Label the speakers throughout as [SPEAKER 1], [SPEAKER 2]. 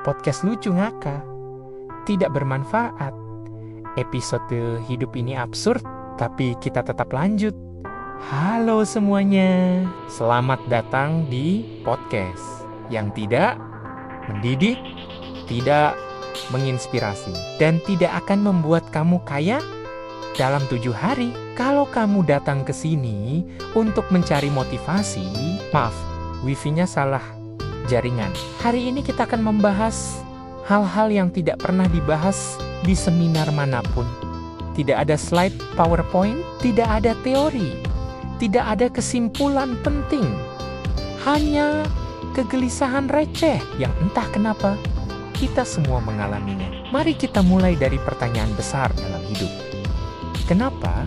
[SPEAKER 1] podcast lucu ngakak, tidak bermanfaat. Episode hidup ini absurd, tapi kita tetap lanjut. Halo semuanya, selamat datang di podcast yang tidak mendidik, tidak menginspirasi, dan tidak akan membuat kamu kaya dalam 7 hari. Kalau kamu datang ke sini untuk mencari motivasi, maaf, wifi-nya salah jaringan. Hari ini kita akan membahas hal-hal yang tidak pernah dibahas di seminar manapun. Tidak ada slide PowerPoint, tidak ada teori, tidak ada kesimpulan penting. Hanya kegelisahan receh yang entah kenapa kita semua mengalaminya. Mari kita mulai dari pertanyaan besar dalam hidup. Kenapa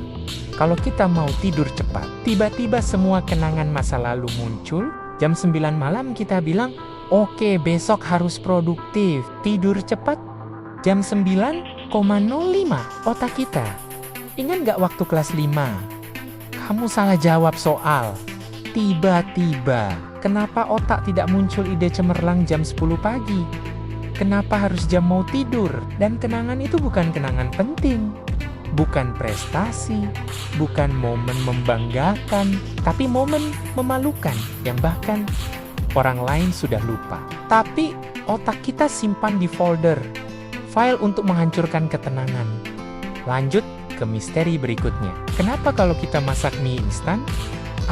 [SPEAKER 1] kalau kita mau tidur cepat, tiba-tiba semua kenangan masa lalu muncul? Jam 9 malam kita bilang, oke, besok harus produktif. Tidur cepat, jam 9,05 otak kita. Ingat gak waktu kelas 5? Kamu salah jawab soal. Tiba-tiba, kenapa otak tidak muncul ide cemerlang jam 10 pagi? Kenapa harus jam mau tidur? Dan kenangan itu bukan kenangan penting. Bukan prestasi, bukan momen membanggakan, tapi momen memalukan yang bahkan orang lain sudah lupa. Tapi otak kita simpan di folder, file untuk menghancurkan ketenangan. Lanjut ke misteri berikutnya. Kenapa kalau kita masak mie instan,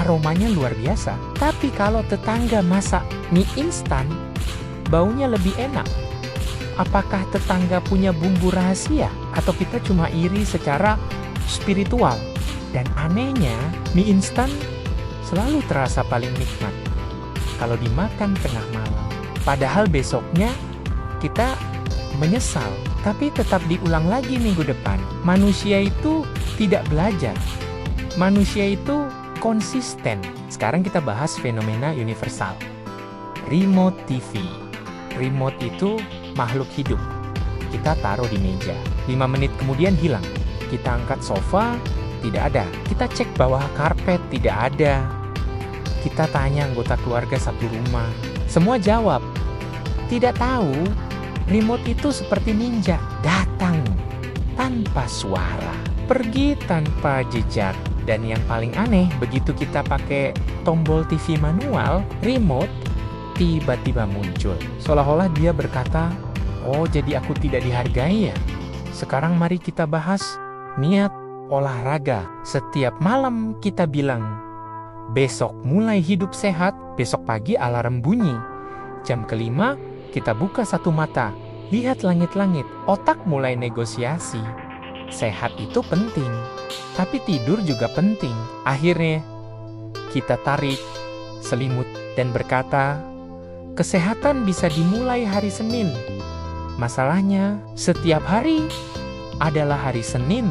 [SPEAKER 1] aromanya luar biasa, tapi kalau tetangga masak mie instan, baunya lebih enak? Apakah tetangga punya bumbu rahasia? Atau kita cuma iri secara spiritual? Dan anehnya, mie instan selalu terasa paling nikmat kalau dimakan tengah malam. Padahal besoknya kita menyesal, tapi tetap diulang lagi minggu depan. Manusia itu tidak belajar. Manusia itu konsisten. Sekarang kita bahas fenomena universal. Remote TV. Remote itu makhluk hidup. Kita taruh di meja. 5 menit kemudian hilang. Kita angkat sofa, tidak ada. Kita cek bawah karpet, tidak ada. Kita tanya anggota keluarga satu rumah. Semua jawab, tidak tahu. Remote itu seperti ninja. Datang tanpa suara, pergi tanpa jejak. Dan yang paling aneh, begitu kita pakai tombol TV manual, remote tiba-tiba muncul. Seolah-olah dia berkata, oh, jadi aku tidak dihargai ya? Sekarang mari kita bahas niat olahraga. Setiap malam kita bilang, besok mulai hidup sehat, besok pagi alarm bunyi. Jam kelima, kita buka satu mata, lihat langit-langit, otak mulai negosiasi. Sehat itu penting, tapi tidur juga penting. Akhirnya, kita tarik selimut dan berkata, kesehatan bisa dimulai hari Senin. Masalahnya, setiap hari adalah hari Senin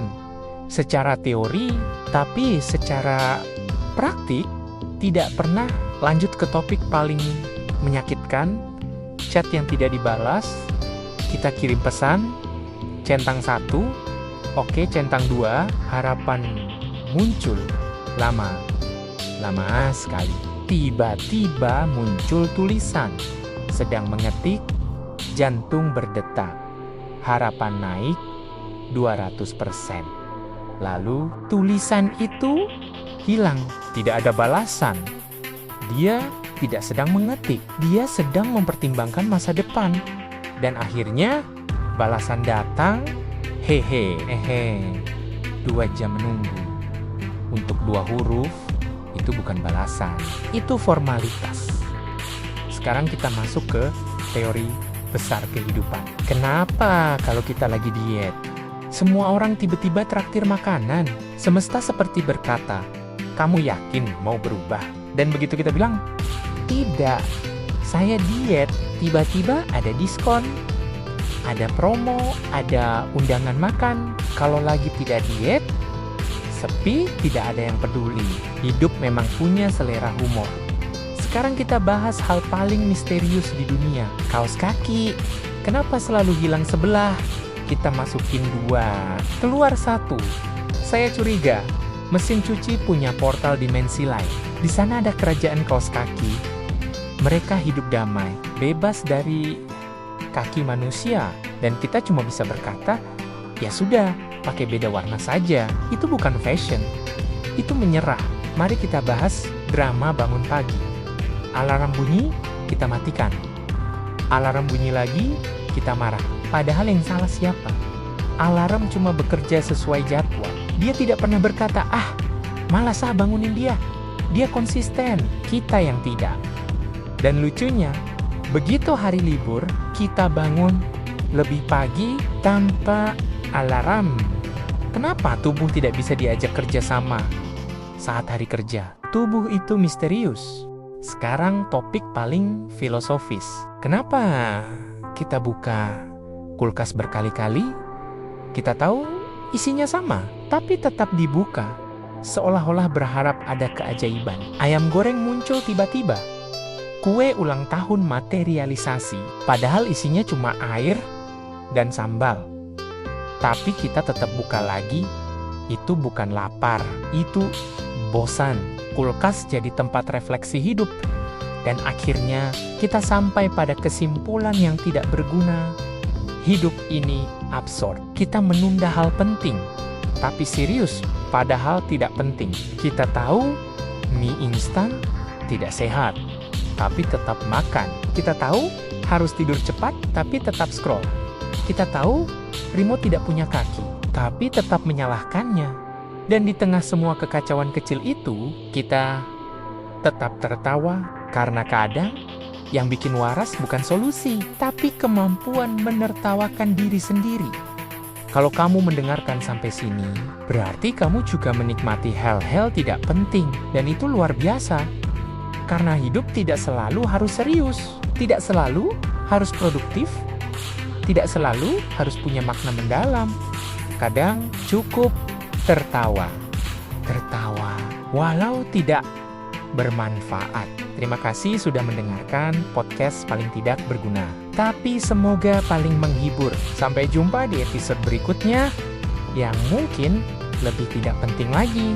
[SPEAKER 1] secara teori, tapi secara praktik tidak pernah lanjut ke topik paling menyakitkan, chat yang tidak dibalas, kita kirim pesan, centang 1, oke, centang 2, harapan muncul, lama sekali. Tiba-tiba muncul tulisan, sedang mengetik, jantung berdetak, harapan naik 200%. Lalu tulisan itu hilang, tidak ada balasan. Dia tidak sedang mengetik, dia sedang mempertimbangkan masa depan. Dan akhirnya balasan datang, 2 jam menunggu. Untuk 2 huruf, itu bukan balasan, itu formalitas. Sekarang kita masuk ke teori besar kehidupan. Kenapa kalau kita lagi diet, semua orang tiba-tiba traktir makanan? Semesta seperti berkata, kamu yakin mau berubah? Dan begitu kita bilang, tidak, saya diet, tiba-tiba ada diskon, ada promo, ada undangan makan. Kalau lagi tidak diet, sepi, tidak ada yang peduli. Hidup memang punya selera humor. Sekarang kita bahas hal paling misterius di dunia. Kaos kaki. Kenapa selalu hilang sebelah? Kita masukin 2, keluar 1. Saya curiga, mesin cuci punya portal dimensi lain. Di sana ada kerajaan kaos kaki. Mereka hidup damai, bebas dari kaki manusia. Dan kita cuma bisa berkata, ya sudah, pakai beda warna saja. Itu bukan fashion. Itu menyerah. Mari kita bahas drama bangun pagi. Alarm bunyi, kita matikan. Alarm bunyi lagi, kita marah. Padahal yang salah siapa? Alarm cuma bekerja sesuai jadwal. Dia tidak pernah berkata, malas bangunin dia. Dia konsisten, kita yang tidak. Dan lucunya, begitu hari libur, kita bangun lebih pagi tanpa alarm. Kenapa tubuh tidak bisa diajak kerja sama saat hari kerja? Tubuh itu misterius. Sekarang topik paling filosofis. Kenapa kita buka kulkas berkali-kali? Kita tahu isinya sama, tapi tetap dibuka. Seolah-olah berharap ada keajaiban. Ayam goreng muncul tiba-tiba. Kue ulang tahun materialisasi. Padahal isinya cuma air dan sambal. Tapi kita tetap buka lagi. Itu bukan lapar, itu bosan. Kulkas jadi tempat refleksi hidup. Dan akhirnya kita sampai pada kesimpulan yang tidak berguna. Hidup ini absurd. Kita menunda hal penting, tapi serius, padahal tidak penting. Kita tahu mie instan tidak sehat, tapi tetap makan. Kita tahu harus tidur cepat, tapi tetap scroll. Kita tahu remote tidak punya kaki, tapi tetap menyalahkannya. Dan di tengah semua kekacauan kecil itu, kita tetap tertawa karena kadang yang bikin waras bukan solusi, tapi kemampuan menertawakan diri sendiri. Kalau kamu mendengarkan sampai sini, berarti kamu juga menikmati hal-hal tidak penting, dan itu luar biasa. Karena hidup tidak selalu harus serius, tidak selalu harus produktif, tidak selalu harus punya makna mendalam. Kadang cukup tertawa, walau tidak bermanfaat. Terima kasih sudah mendengarkan podcast paling tidak berguna, tapi semoga paling menghibur. Sampai jumpa di episode berikutnya yang mungkin lebih tidak penting lagi.